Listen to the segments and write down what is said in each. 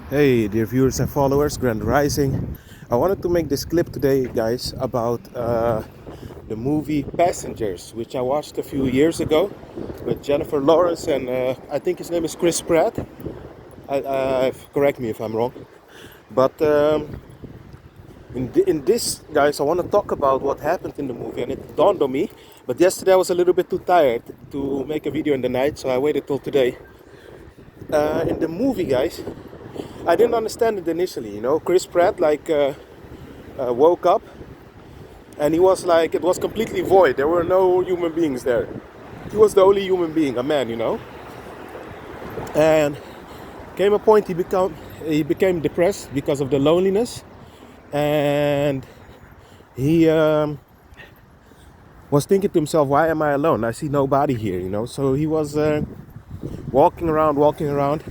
Hey, dear viewers and followers, Grand Rising. I wanted to make this clip today, guys, about the movie Passengers, which I watched a few years ago with Jennifer Lawrence and I think his name is Chris Pratt. Correct me if I'm wrong. But in this, guys, I want to talk about what happened in the movie, and it dawned on me. But yesterday I was a little bit too tired to make a video in the night, so I waited till today. In the movie, guys, I didn't understand it initially. Chris Pratt woke up and he was like, it was completely void. There were no human beings there. He was the only human being, a man. And came a point he became depressed because of the loneliness, and he was thinking to himself, why am I alone? I see nobody here. So he was walking around,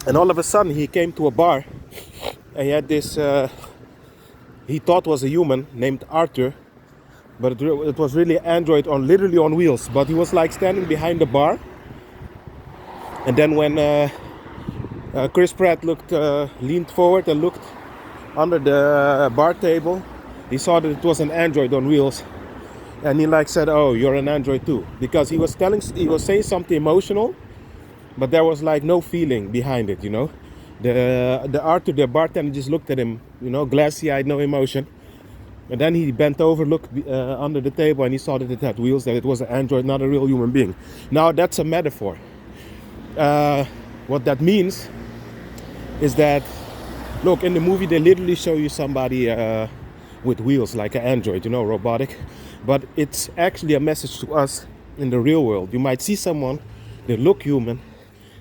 and all of a sudden he came to a bar, and he had this. He thought was a human named Arthur, but it was really an android literally on wheels. But he was like standing behind the bar, and then when Chris Pratt leaned forward and looked under the bar table, he saw that it was an android on wheels, and he said, "Oh, you're an android too," because he was saying something emotional, but there was no feeling behind it. The Arthur, the bartender, just looked at him, glassy-eyed, no emotion. And then he bent over, looked under the table, and he saw that it had wheels, that it was an android, not a real human being. Now, that's a metaphor. What that means is that, look, in the movie, they literally show you somebody with wheels, like an android, robotic. But it's actually a message to us in the real world. You might see someone, they look human,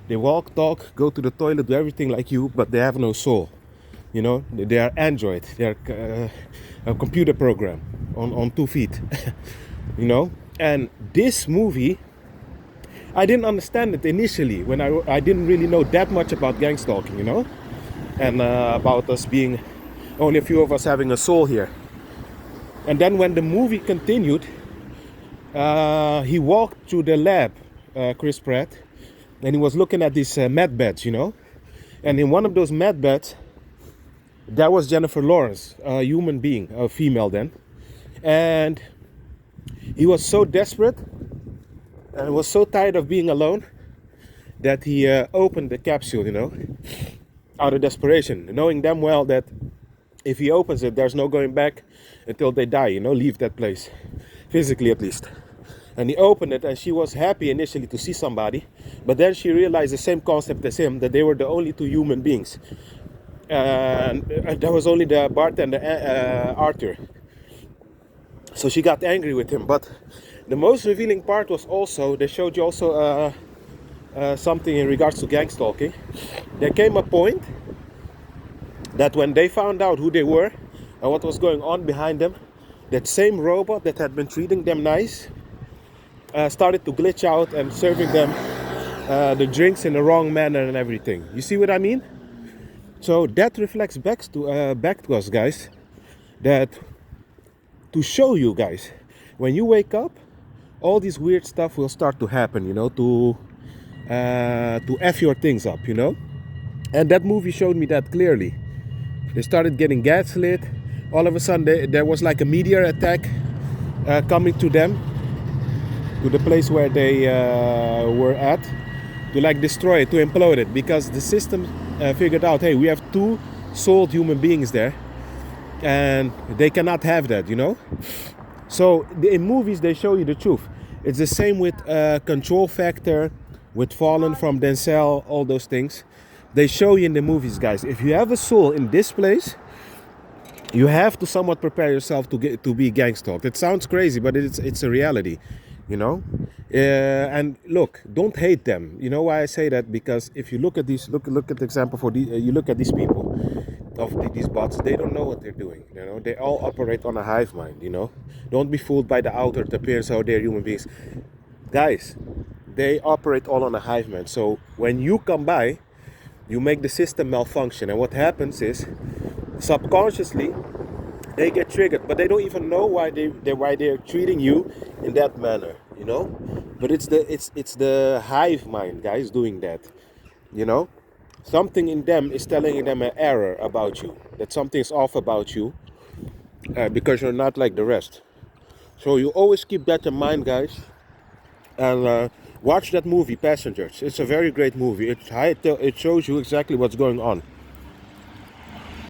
they walk, talk, go to the toilet, do everything like you, but they have no soul. They are android. They are a computer program on 2 feet. And this movie, I didn't understand it initially when I didn't really know that much about gang stalking, and about us being only a few of us having a soul here. And then when the movie continued, he walked through the lab, Chris Pratt, and he was looking at these med beds, and in one of those med beds, that was Jennifer Lawrence, a human being, a female then. And he was so desperate and was so tired of being alone that he opened the capsule, out of desperation, knowing damn well that if he opens it, there's no going back until they die, leave that place, physically at least. And he opened it, and she was happy initially to see somebody, but then she realized the same concept as him, that they were the only two human beings. And there was only the bartender, Arthur. So she got angry with him. But the most revealing part was also, they showed you also something in regards to gang stalking. There came a point that when they found out who they were and what was going on behind them, that same robot that had been treating them nice started to glitch out and serving them the drinks in the wrong manner and everything. You see what I mean? So that reflects back to us, guys, that to show you guys, when you wake up, all this weird stuff will start to happen, to F your things up, And that movie showed me that clearly. They started getting gaslit. All of a sudden, there was like a meteor attack coming to them, to the place where they were at, to destroy it, to implode it, because the system figured out, hey, we have two souled human beings there, and they cannot have that, So in movies, they show you the truth. It's the same with Control Factor, with Fallen from Denzel, all those things. They show you in the movies, guys, if you have a soul in this place, you have to somewhat prepare yourself to be gang stalked. It sounds crazy, but it's a reality. And look, don't hate them. You know why I say that? Because if you look at these, look at the example for you look at these people of these bots, they don't know what they're doing. They all operate on a hive mind. Don't be fooled by the outer appearance. Oh, they're human beings, guys. They operate all on a hive mind. So when you come by, you make the system malfunction, and what happens is, subconsciously, they get triggered, but they don't even know why they're treating you in that manner, But it's the hive mind, guys, doing that, something in them is telling them an error about you, that something's off about you, because you're not like the rest. So you always keep that in mind, guys, and watch that movie, Passengers. It's a very great movie. It shows you exactly what's going on.